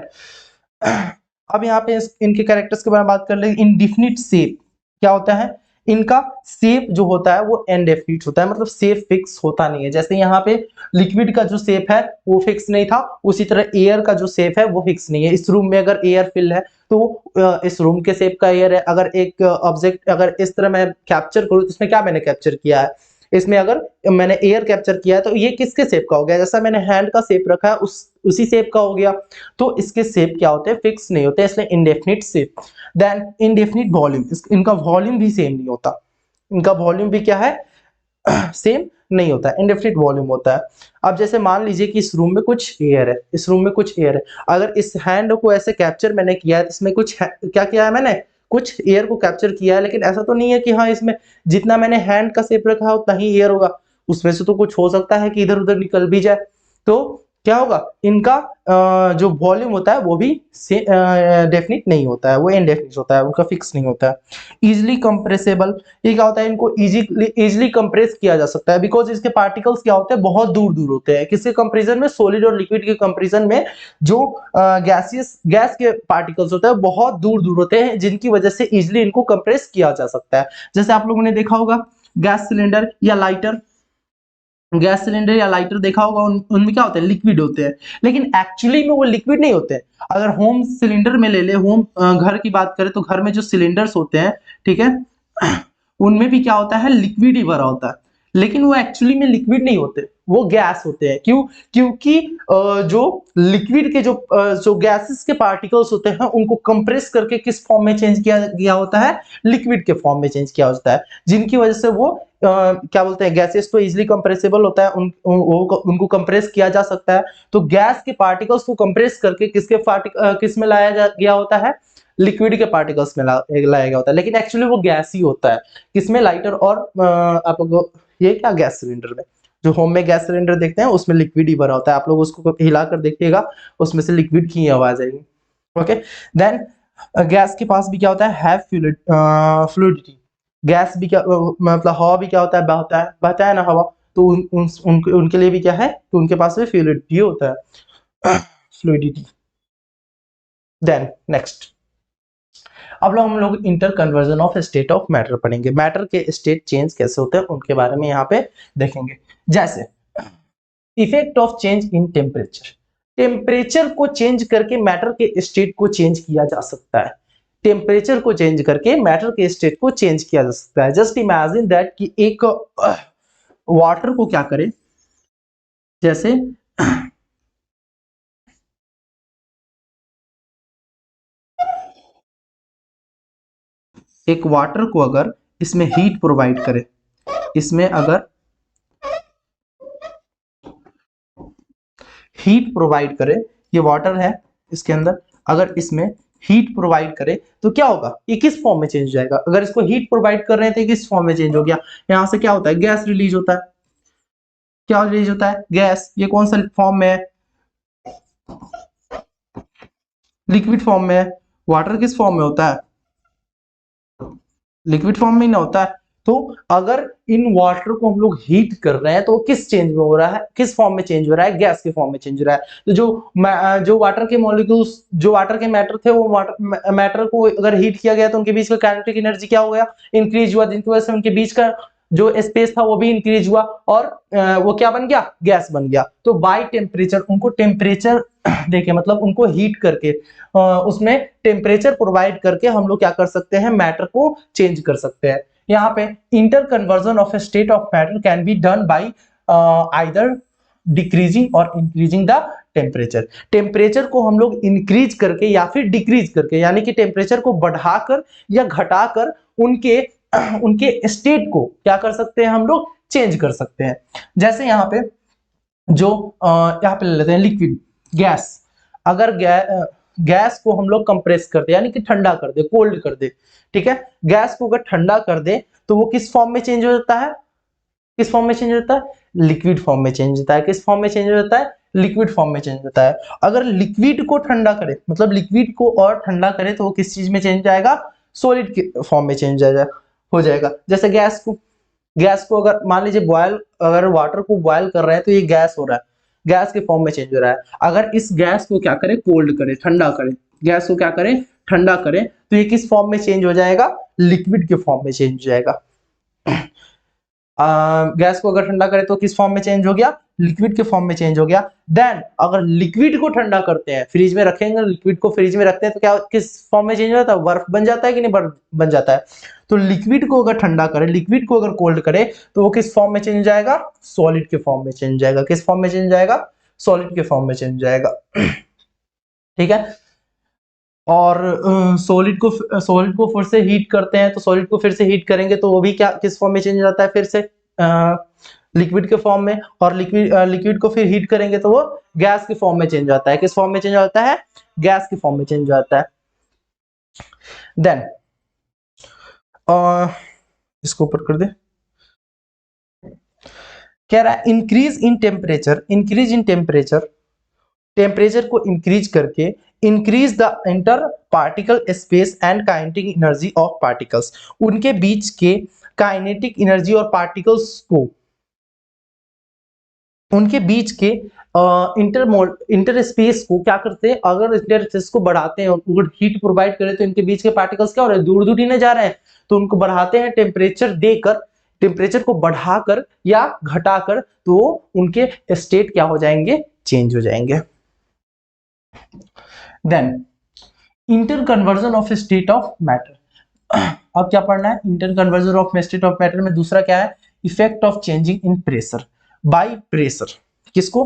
अब यहाँ पे इनके कैरेक्टर्स के बारे में बात कर ले। इंडिफिनिट शेप क्या होता है? इनका शेप जो होता है वो इनडेफिनिट होता है, मतलब शेप फिक्स होता नहीं है। जैसे यहाँ पे लिक्विड का जो शेप है वो फिक्स नहीं था, उसी तरह एयर का जो शेप है वो फिक्स नहीं है। इस रूम में अगर एयर फिल है तो इस रूम के शेप का एयर है। अगर एक ऑब्जेक्ट अगर इस तरह मैं कैप्चर करूँ तो इसमें क्या मैंने कैप्चर किया है, इसमें अगर मैंने एयर कैप्चर किया है तो ये किसके शेप का हो गया, जैसा मैंने हैंड का शेप रखा है उसी शेप का हो गया। तो इसके शेप क्या होते हैं, फिक्स नहीं होते, इसलिए indefinite shape. Then indefinite volume, इनका वॉल्यूम भी सेम नहीं होता, इनका वॉल्यूम भी क्या है सेम नहीं होता है, इंडेफिनिट वॉल्यूम होता है। अब जैसे मान लीजिए कि इस रूम में कुछ एयर है, इस रूम में कुछ एयर है, अगर इस हैंड को ऐसे कैप्चर मैंने किया है, इसमें कुछ क्या किया है मैंने, कुछ एयर को कैप्चर किया है, लेकिन ऐसा तो नहीं है कि हाँ इसमें जितना मैंने हैंड का शेप रखा है उतना ही एयर होगा, उसमें से तो कुछ हो सकता है कि इधर उधर निकल भी जाए। तो क्या होगा, इनका जो वॉल्यूम होता है वो भी डेफिनिट नहीं होता है, वो इनडेफिनिट होता है, उनका फिक्स नहीं होता है। इजिली कंप्रेसेबल, ये क्या होता है, इनको इजिली कंप्रेस किया जा सकता है, बिकॉज इसके पार्टिकल्स क्या होते हैं, बहुत दूर दूर होते हैं। किसके कंपेरिजन में, सॉलिड और लिक्विड के कंपेरिजन में जो गैस के पार्टिकल्स होते हैं बहुत दूर दूर होते हैं, जिनकी वजह से इजिली इनको कंप्रेस किया जा सकता है। जैसे आप लोगों ने देखा होगा गैस सिलेंडर या लाइटर, गैस सिलेंडर या लाइटर देखा होगा, उनमें क्या होते हैं, लिक्विड होते हैं, लेकिन एक्चुअली में वो लिक्विड नहीं होते हैं। अगर होम सिलेंडर में ले ले, होम घर की बात करें तो घर में जो सिलेंडर्स होते हैं, ठीक है, उनमें भी क्या होता है, लिक्विड ही भरा होता है, लेकिन वो एक्चुअली में लिक्विड नहीं होते, वो गैस होते हैं। क्यों, क्योंकि जो लिक्विड के जो गैसेस के पार्टिकल्स होते हैं उनको कंप्रेस करके किस फॉर्म में चेंज किया गया होता है, लिक्विड के फॉर्म में चेंज किया होता है, जिनकी वजह से वो क्या बोलते हैं, गैसेस तो इजीली कंप्रेसिबल होता है, उनको कंप्रेस किया जा सकता है। तो गैस के पार्टिकल्स को कंप्रेस करके किस में लाया गया होता है, लिक्विड के पार्टिकल्स में लाया गया होता है, लेकिन एक्चुअली वो गैस ही होता है। किसमें, लाइटर और आप लोग ये क्या, गैस सिलेंडर में। जो होम में गैस सिलेंडर देखते हैं उसमें लिक्विड ही भरा होता है, आप लोग उसको हिला कर देखिएगा उसमें से लिक्विड की आवाज आएगी। ओके, देन गैस के पास भी क्या होता है फ्लूइडिटी। गैस भी क्या मतलब हवा भी क्या होता है, बहता है ना हवा, तो उनके लिए भी क्या है, तो उनके पास भी फ्लूइडिटी होता है, फ्लूइडिटी। देन नेक्स्ट, अब लोग हम लोग inter conversion of state of matter पढ़ेंगे, मैटर के स्टेट चेंज कैसे होते हैं उनके बारे में यहाँ पे देखेंगे। जैसे effect of change in temperature, temperature को चेंज करके मैटर के स्टेट को चेंज किया जा सकता है, टेम्परेचर को चेंज करके मैटर के स्टेट को चेंज किया जा सकता है। जस्ट इमेजिन दैट कि एक वाटर को क्या करे, जैसे एक वाटर को अगर इसमें हीट प्रोवाइड करे, इसमें अगर हीट प्रोवाइड करे, ये वाटर है इसके अंदर, अगर इसमें हीट प्रोवाइड करे तो क्या होगा, ये किस फॉर्म में चेंज हो जाएगा। अगर इसको हीट प्रोवाइड कर रहे थे किस फॉर्म में चेंज हो गया, यहां से क्या होता है, गैस रिलीज होता है, क्या रिलीज होता है, गैस। ये कौन सा फॉर्म में है, लिक्विड फॉर्म में है। वाटर किस फॉर्म में होता है, लिक्विड फॉर्म में ही ना होता है। तो अगर इन वाटर को हम लोग हीट कर रहे हैं तो किस चेंज में हो रहा है, किस फॉर्म में चेंज हो रहा है, गैस के फॉर्म में चेंज हो रहा है। तो जो वाटर के मॉलिक्यूल्स, जो वाटर के मैटर थे, वो मैटर को अगर हीट किया गया तो उनके बीच का काइनेटिक एनर्जी क्या हो गया, इंक्रीज हुआ, जिनकी वजह से उनके बीच का जो स्पेस था वो भी इंक्रीज हुआ और वो क्या बन गया, गैस बन गया। तो बाय टेम्परेचर, उनको टेम्परेचर देके मतलब उनको हीट करके उसमें टेम्परेचर प्रोवाइड करके हम लोग क्या कर सकते हैं, मैटर को चेंज कर सकते हैं। यहाँ पे inter conversion of A state of matter can be done by either decreasing और इंक्रीजिंग द टेम्परेचर। टेम्परेचर को हम लोग इंक्रीज करके या फिर डिक्रीज करके, यानी कि टेम्परेचर को बढ़ाकर या घटाकर उनके स्टेट को क्या कर सकते हैं, हम लोग चेंज कर सकते हैं। जैसे यहाँ पे जो यहाँ पे ले लेते हैं लिक्विड गैस, अगर गैस को हम लोग कंप्रेस कर दे, यानी कि ठंडा कर दे, कोल्ड कर दे, ठीक है, गैस को अगर ठंडा कर दे तो वो किस फॉर्म में चेंज हो जाता है, किस फॉर्म में चेंज होता है, लिक्विड फॉर्म में चेंज होता है। किस फॉर्म में चेंज हो जाता है, लिक्विड फॉर्म में चेंज होता है। अगर लिक्विड को ठंडा करे, मतलब लिक्विड को और ठंडा करे तो वो किस चीज में चेंज जाएगा, सॉलिड के फॉर्म में चेंज हो जाएगा। जैसे गैस को अगर मान लीजिए बॉयल, अगर वाटर को बॉयल कर रहे हैं तो ये गैस हो रहा है, गैस के फॉर्म में चेंज हो रहा है। अगर इस गैस को क्या करे, कोल्ड करे, ठंडा करे, गैस को क्या करे, ठंडा करे, तो ये किस फॉर्म में चेंज हो जाएगा, लिक्विड के फॉर्म में चेंज हो जाएगा। गैस को अगर ठंडा करें तो किस फॉर्म में चेंज हो गया, लिक्विड के फॉर्म में चेंज हो गया। देन अगर लिक्विड को ठंडा करते हैं, फ्रिज में रखेंगे, लिक्विड को फ्रिज में रखते हैं तो क्या किस फॉर्म में चेंज हो जाता है, बर्फ बन जाता है कि नहीं, बर्फ बन जाता है। तो लिक्विड को अगर ठंडा करें, लिक्विड को अगर कोल्ड करें तो वो किस फॉर्म में चेंज हो जाएगा, सॉलिड के फॉर्म में चेंज हो जाएगा। किस फॉर्म में चेंज हो जाएगा, सॉलिड के फॉर्म में चेंज हो जाएगा। ठीक है। और सॉलिड को फिर से हीट करते हैं, तो सॉलिड को फिर से हीट करेंगे तो वो भी क्या किस फॉर्म में चेंज हो जाता है, फिर से लिक्विड के फॉर्म में। और लिक्विड को फिर हीट करेंगे तो वो गैस के फॉर्म में चेंज हो जाता है। किस फॉर्म में चेंज हो जाता है, गैस के फॉर्म में चेंज हो जाता है। देन इसको ऊपर कर दे। कह रहा है increase in temperature, increase in temperature, temperature को इंक्रीज करके increase the inter particle space and kinetic energy of particles, उनके बीच के काइनेटिक एनर्जी और पार्टिकल्स को, उनके बीच के इंटर स्पेस को क्या करते हैं, अगर इंटर स्पेस को बढ़ाते हैं, अगर हीट प्रोवाइड करें तो इनके बीच के पार्टिकल्स क्या हो रहे हैं, दूर दूर ही नहीं जा रहे हैं, तो उनको बढ़ाते हैं टेम्परेचर देकर, टेम्परेचर को बढ़ाकर या घटाकर, तो उनके स्टेट क्या हो जाएंगे, चेंज हो जाएंगे। Then inter conversion of state of matter. अब क्या पढ़ना है, inter conversion of state of matter में दूसरा क्या है, effect of changing in pressure by pressure. किसको,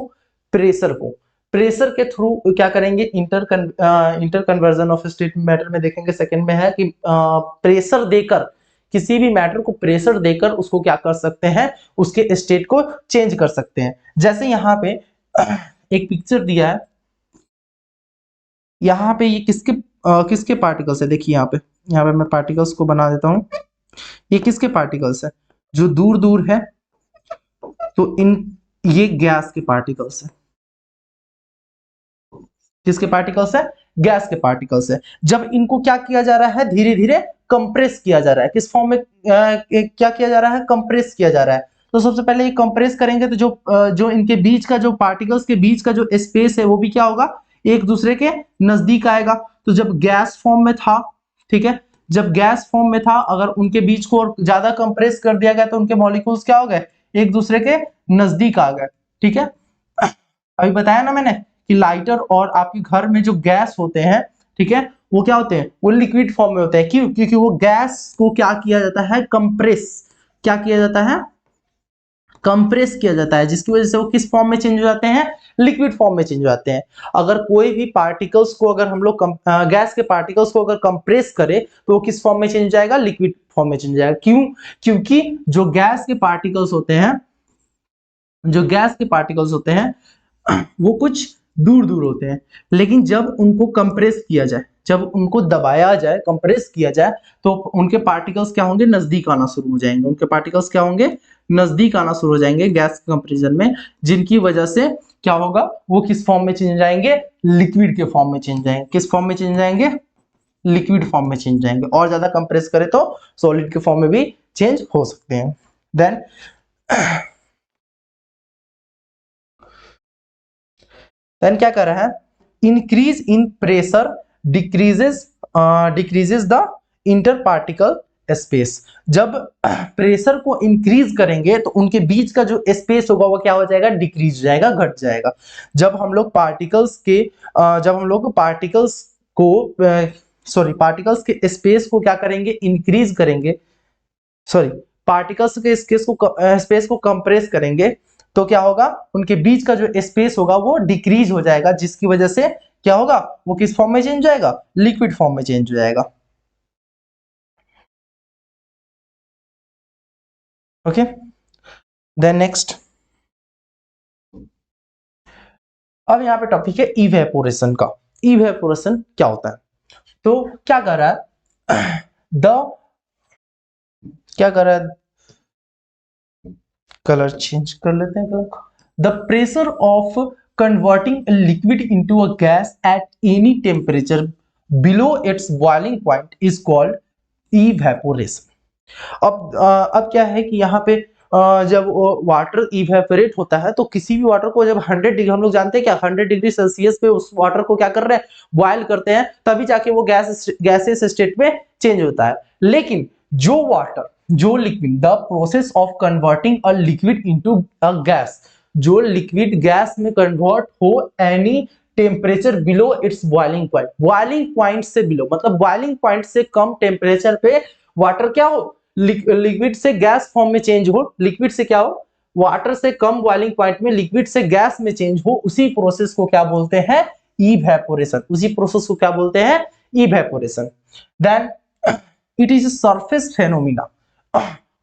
प्रेशर को, प्रेशर के थ्रू क्या करेंगे, inter conversion of state matter में देखेंगे सेकंड में है कि प्रेशर देकर, किसी भी मैटर को प्रेशर देकर उसको क्या कर सकते हैं, उसके स्टेट को चेंज कर सकते हैं। जैसे यहाँ पे एक पिक्चर दिया है, यहाँ पे ये किसके पार्टिकल्स है, देखिए यहाँ पे मैं पार्टिकल्स को बना देता हूं। ये किसके पार्टिकल्स है, जो दूर दूर है, तो ये गैस के पार्टिकल्स है। किसके पार्टिकल्स है, गैस के पार्टिकल्स है। जब इनको क्या किया जा रहा है, धीरे धीरे कंप्रेस किया जा रहा है, किस फॉर्म में क्या किया जा रहा है, कंप्रेस किया जा रहा है। तो सबसे पहले ये कंप्रेस करेंगे तो जो इनके बीच का, जो पार्टिकल्स के बीच का जो स्पेस है वो भी क्या होगा, एक दूसरे के नजदीक आएगा। तो जब गैस फॉर्म में था, ठीक है, जब गैस फॉर्म में था, अगर उनके बीच को और ज्यादा कंप्रेस कर दिया गया तो उनके मॉलिक्यूल्स क्या हो गए, एक दूसरे के नजदीक आ गए। ठीक है, अभी बताया ना मैंने कि लाइटर और आपके घर में जो गैस होते हैं, ठीक है, वो क्या होते हैं, वो लिक्विड फॉर्म में होते हैं। क्यों, क्योंकि वो गैस को क्या किया जाता है, कंप्रेस, क्या किया जाता है, कंप्रेस किया जाता है, जिसकी वजह से वो किस फॉर्म में चेंज हो जाते हैं, लिक्विड फॉर्म में चेंज हो जाते हैं। अगर कोई भी पार्टिकल्स को, अगर हम लोग गैस के पार्टिकल्स को अगर कंप्रेस करें तो वो किस फॉर्म में चेंज हो जाएगा, लिक्विड फॉर्म में चेंज हो जाएगा। क्यों, क्योंकि जो गैस के पार्टिकल्स होते हैं, जो गैस के पार्टिकल्स होते हैं वो कुछ दूर दूर होते हैं, लेकिन जब उनको कंप्रेस किया जाए, जब उनको दबाया जाए, कंप्रेस किया जाए, तो उनके पार्टिकल्स क्या होंगे, नजदीक आना शुरू हो जाएंगे। उनके पार्टिकल्स क्या होंगे, नजदीक आना शुरू हो जाएंगे गैस कंप्रेशन में, जिनकी वजह से क्या होगा, वो किस फॉर्म में चेंज जाएंगे, लिक्विड के फॉर्म में चेंज जाएंगे। किस फॉर्म में चेंज जाएंगे, लिक्विड फॉर्म में चेंज जाएंगे। और ज्यादा कंप्रेस करें तो सॉलिड के फॉर्म में भी चेंज हो सकते हैं। देन क्या कर रहा है, increase in pressure decreases the inter particle space. जब प्रेशर को इंक्रीज करेंगे तो उनके बीच का जो स्पेस होगा वो क्या हो जाएगा, डिक्रीज हो जाएगा, घट जाएगा। जब हम लोग पार्टिकल्स के स्पेस को क्या करेंगे, इंक्रीज करेंगे, पार्टिकल्स के स्पेस को कंप्रेस करेंगे तो क्या होगा, उनके बीच का जो स्पेस होगा वो डिक्रीज हो जाएगा, जिसकी वजह से क्या होगा, वो किस फॉर्म में चेंज हो जाएगा, लिक्विड फॉर्म में चेंज हो जाएगा। ओके, देन नेक्स्ट, अब यहाँ पे टॉपिक है इवेपोरेशन का। इवेपोरेशन क्या होता है, तो क्या कर रहा है, कलर चेंज कर लेते हैं colour. The pressure of converting a liquid into a gas at any temperature below its boiling point is called evaporation। अब क्या है कि यहाँ पे जब वाटर इवेपोरेट होता है तो किसी भी वाटर को जब 100 डिग्री, हम लोग जानते हैं क्या 100 डिग्री सेल्सियस पे उस वाटर को क्या कर रहे हैं, बॉयल करते हैं, तभी जाके वो गैसेस स्टेट में चेंज होता है। लेकिन जो वाटर, जो liquid, the process of converting a liquid into a gas, जो लिक्विड गैस में कन्वर्ट हो any temperature below it's boiling point, boiling point से बिलो मतलब बॉइलिंग पॉइंट से कम टेम्परेचर पे वाटर क्या हो, लिक्विड से गैस फॉर्म में चेंज हो, लिक्विड से क्या हो, वाटर से कम बॉइलिंग पॉइंट में लिक्विड से गैस में चेंज हो, उसी प्रोसेस को क्या बोलते हैं, इवेपोरेशन। उसी प्रोसेस को क्या बोलते हैं, evaporation. Then it is surface phenomena.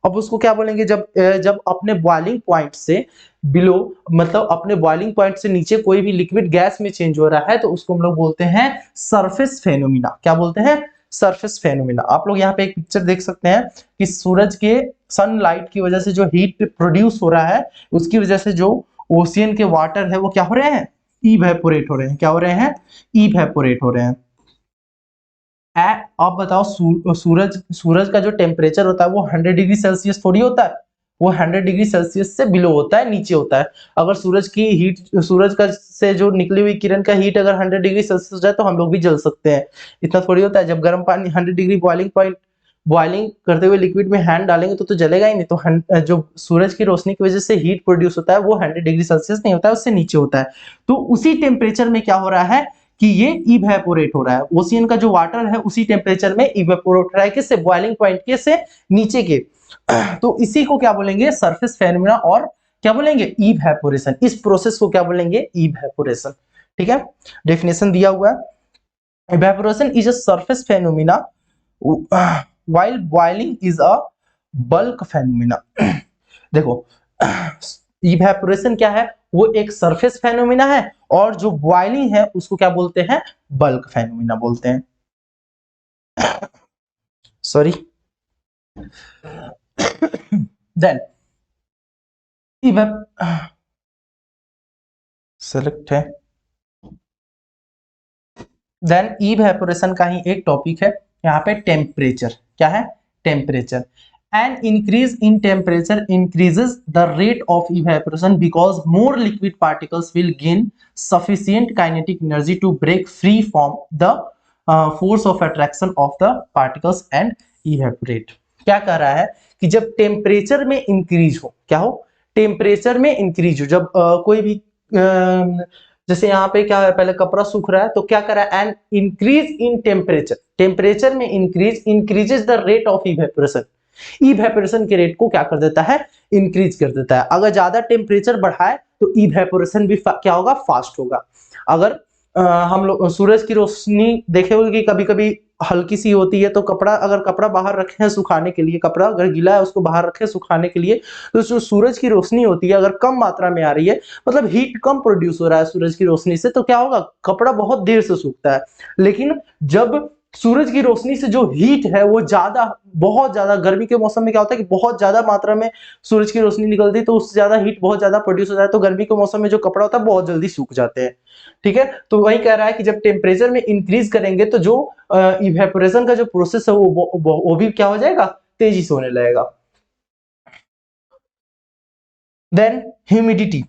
अब उसको क्या बोलेंगे, जब अपने बॉइलिंग पॉइंट से बिलो मतलब अपने बॉइलिंग पॉइंट से नीचे कोई भी लिक्विड गैस में चेंज हो रहा है तो उसको हम लोग बोलते हैं सरफेस फेनोमिना। क्या बोलते हैं, सरफेस फेनोमिना। आप लोग यहाँ पे एक पिक्चर देख सकते हैं कि सूरज के सनलाइट की वजह से जो हीट प्रोड्यूस हो रहा है उसकी वजह से जो ओशियन के वाटर है वो क्या हो रहे हैं, इवेपोरेट हो रहे हैं। क्या हो रहे हैं, इवेपोरेट हो रहे हैं। अब बताओ सूरज का जो टेम्परेचर होता है वो 100 डिग्री सेल्सियस थोड़ी होता है, वो 100 डिग्री सेल्सियस से बिलो होता है, नीचे होता है। अगर सूरज की हीट, सूरज का से जो निकली हुई किरण का हीट अगर 100 डिग्री सेल्सियस हो जाए तो हम लोग भी जल सकते हैं, इतना थोड़ी होता है। जब गर्म पानी 100 डिग्री बॉइलिंग करते हुए लिक्विड में हैंड डालेंगे तो जलेगा ही नहीं। तो जो सूरज की रोशनी की वजह से हीट प्रोड्यूस होता है वो 100 डिग्री सेल्सियस नहीं होता है, उससे नीचे होता है। तो उसी टेम्परेचर में क्या हो रहा है कि ये इवेपोरेट हो रहा है, ओशियन का जो वाटर है उसी टेम्परेचर में इवेपोरेट हो रहा है, किससे, बॉइलिंग पॉइंट के से नीचे के। तो इसी को क्या बोलेंगे, सरफेस फेनोमेना, और क्या बोलेंगे, इवेपोरेशन। इस प्रोसेस को क्या बोलेंगे, इवेपोरेशन। ठीक है, डेफिनेशन दिया हुआ है, evaporation is a surface phenomena while boiling is a bulk phenomena। देखो इवेपोरेशन क्या है, वो एक सरफेस फेनोमेना है, और जो बॉइलिंग है उसको क्या बोलते हैं, बल्क फेनोमेना बोलते हैं। सॉरी। देन सेलेक्ट है, देन इवेपोरेशन का ही एक टॉपिक है यहाँ पे, टेम्परेचर। क्या है, temperature. An increase in temperature increases the rate of evaporation because more liquid particles will gain sufficient kinetic energy to break free from the force of attraction of the particles and evaporate। क्या कह रहा है कि जब टेम्परेचर में इंक्रीज हो, क्या हो, टेम्परेचर में इंक्रीज हो, जब कोई भी जैसे यहाँ पे क्या है, पहले कपड़ा सूख रहा है तो क्या कर रहा है, an increase in temperature, temperature में increases the rate of evaporation, evaporation के रेट को क्या कर देता है, इंक्रीज कर देता है। अगर ज्यादा टेम्परेचर बढ़ाए तो इवेपोरेशन भी क्या होगा, फास्ट होगा। अगर हम लोग सूरज की रोशनी देखे होगी कि कभी कभी हल्की सी होती है, तो अगर कपड़ा बाहर रखे हैं सुखाने के लिए, कपड़ा अगर गीला है उसको बाहर रखे सुखाने के लिए, तो जो सूरज की रोशनी होती है अगर कम मात्रा में आ रही है, मतलब हीट कम प्रोड्यूस हो रहा है सूरज की रोशनी से, तो क्या होगा, कपड़ा बहुत देर से सूखता है। लेकिन जब सूरज की रोशनी से जो हीट है वो बहुत ज्यादा, गर्मी के मौसम में क्या होता है कि बहुत ज्यादा मात्रा में सूरज की रोशनी निकलती है, तो उससे ज्यादा हीट बहुत ज्यादा प्रोड्यूस हो जाता है, तो गर्मी के मौसम में जो कपड़ा होता है बहुत जल्दी सूख जाते हैं। ठीक है, तो वही कह रहा है कि जब टेम्परेचर में इंक्रीज करेंगे तो जो इवेपोरेशन का जो प्रोसेस है वो भी क्या हो जाएगा, तेजी से होने लगेगा। Then humidity.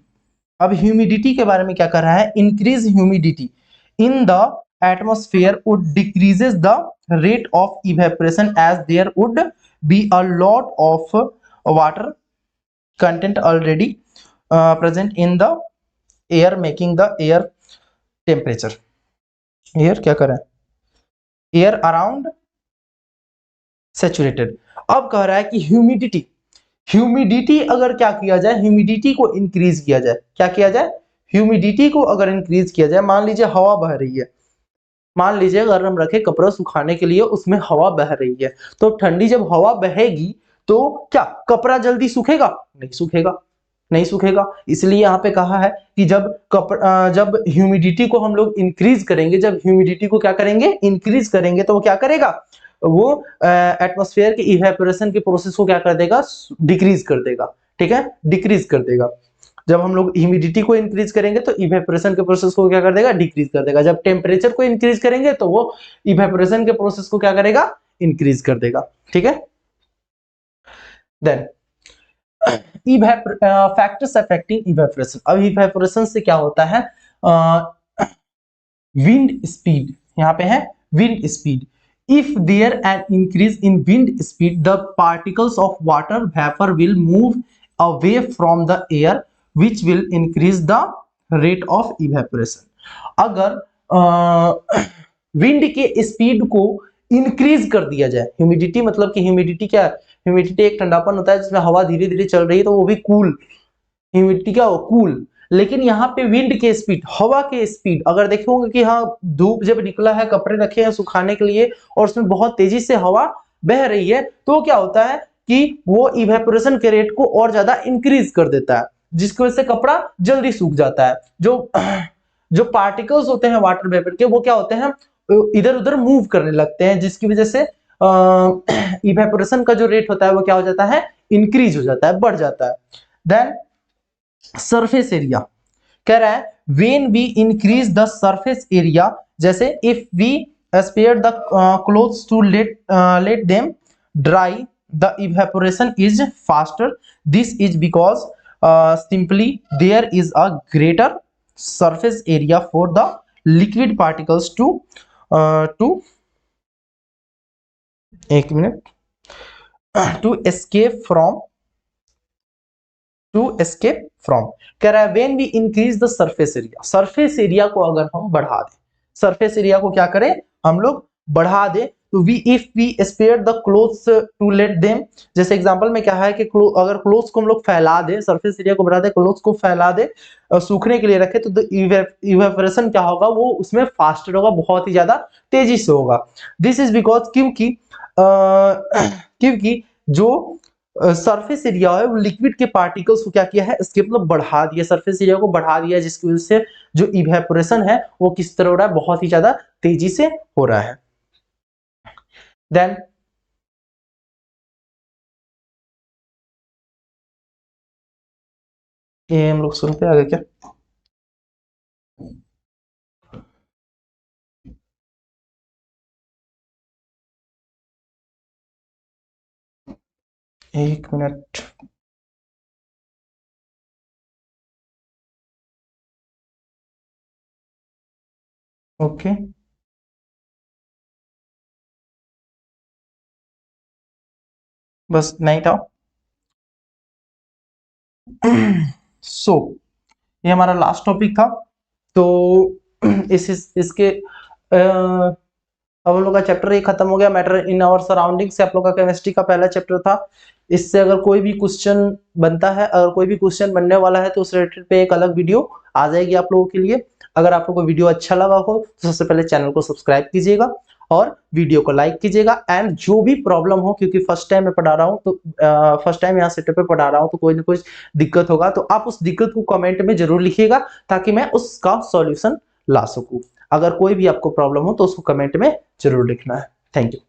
अब ह्यूमिडिटी के बारे में क्या कर रहा है, increase humidity in the atmosphere would decreases the rate of evaporation as there would be a lot of water content already present in the air making the air temperature, air क्या कर रहा है, एयर अराउंड सैचुरेटेड। अब कह रहा है कि ह्यूमिडिटी अगर क्या किया जाए, ह्यूमिडिटी को इंक्रीज किया जाए, क्या किया जाए, ह्यूमिडिटी को अगर इंक्रीज किया जाए, मान लीजिए हवा बह रही है, मान लीजिए अगर हम रखे कपड़ा सुखाने के लिए उसमें हवा बह रही है, तो ठंडी जब हवा बहेगी तो क्या कपड़ा जल्दी सूखेगा, नहीं सूखेगा, नहीं सूखेगा। इसलिए यहाँ पे कहा है कि जब ह्यूमिडिटी को हम लोग इंक्रीज करेंगे, जब ह्यूमिडिटी को क्या करेंगे, इंक्रीज करेंगे, तो वो क्या करेगा, वो एटमॉस्फेयर के इवेपोरेशन के प्रोसेस को क्या कर देगा, डिक्रीज कर देगा। ठीक है, डिक्रीज कर देगा। जब हम लोग ह्यूमिडिटी को इंक्रीज करेंगे तो इवेपोरेशन के प्रोसेस को क्या कर देगा, डिक्रीज कर देगा। जब टेम्परेचर को इंक्रीज करेंगे तो वो इवेपोरेशन के प्रोसेस को क्या करेगा, इंक्रीज कर देगा। ठीक है, देन फैक्टर्स अफेक्टिंग इवेपोरेशन। अब इवेपोरेशन से क्या होता है, विंड स्पीड, यहाँ पे है wind speed. If there an increase in wind speed the particles of water vapour will move away from the air which will increase the rate of evaporation. अगर विंड के स्पीड को इंक्रीज कर दिया जाए, ह्यूमिडिटी मतलब कि ह्यूमिडिटी क्या है, ह्यूमिडिटी एक ठंडापन होता है जिसमें हवा धीरे धीरे चल रही है तो वो भी कूल, ह्यूमिडिटी क्या हो, कूल। लेकिन यहाँ पे विंड के स्पीड, हवा के स्पीड, अगर देखोगे कि हाँ धूप जब निकला है, कपड़े रखे हैं सुखाने के लिए और उसमें बहुत तेजी से हवा बह रही है, तो क्या होता है कि वो इवेपोरेशन के रेट को और ज्यादा इंक्रीज कर देता है, जिसकी वजह से कपड़ा जल्दी सूख जाता है। जो पार्टिकल्स होते हैं वाटर वेपर के, वो क्या होते हैं, इधर उधर मूव करने लगते हैं, जिसकी वजह से इवेपोरेशन का जो रेट होता है वो क्या हो जाता है, इंक्रीज हो जाता है, बढ़ जाता है। देन सरफेस एरिया कह रहा है when we increase the surface area, जैसे if we spread the clothes to let them dry the evaporation is faster. This is because simply there is a greater surface area for the liquid particles to एक मिनट to escape from कह रहा है when we increase the surface area, surface area को अगर हम बढ़ा दें, surface area को क्या करें हम लोग बढ़ा दें, तो if we spare the clothes to let them, जैसे एग्जांपल में क्या है कि अगर क्लोथ्स को हम लोग फैला दे, सरफेस एरिया को बढ़ा दे, क्लोथ्स को फैला दे, सूखने के लिए रखे, तो इवेपोरेशन क्या होगा, वो उसमें फास्टर होगा, बहुत ही ज्यादा तेजी से होगा। दिस इज बिकॉज क्योंकि जो सरफेस एरिया है वो लिक्विड के पार्टिकल्स को क्या किया है, इसके मतलब बढ़ा दिया, सरफेस एरिया को बढ़ा दिया, जिसकी वजह से जो इवेपोरेशन है वो किस तरह हो रहा है, बहुत ही ज्यादा तेजी से हो रहा है। देन ये हम लोग सुनते आगे क्या, एक मिनट, ओके बस नहीं था। सो ये हमारा लास्ट टॉपिक था। तो इसके अब हम लोग का चैप्टर ये खत्म हो गया, मैटर इन आवर सराउंडिंग से आप लोग का केमिस्ट्री का पहला चैप्टर था। इससे अगर कोई भी क्वेश्चन बनता है, अगर कोई भी क्वेश्चन बनने वाला है तो उस रिलेटेड पे एक अलग वीडियो आ जाएगी आप लोगों के लिए। अगर आप लोगों को वीडियो अच्छा लगा हो तो सबसे पहले चैनल को सब्सक्राइब कीजिएगा और वीडियो को लाइक कीजिएगा। एंड जो भी प्रॉब्लम हो, क्योंकि फर्स्ट टाइम मैं पढ़ा रहा हूँ, तो फर्स्ट टाइम यहाँ सेटअप पे पढ़ा रहा हूँ, तो कोई ना कोई दिक्कत होगा, तो आप उस दिक्कत को कमेंट में जरूर लिखिएगा ताकि मैं उसका सॉल्यूशन ला सकूं। अगर कोई भी आपको प्रॉब्लम हो तो उसको कमेंट में जरूर लिखना है। Thank you.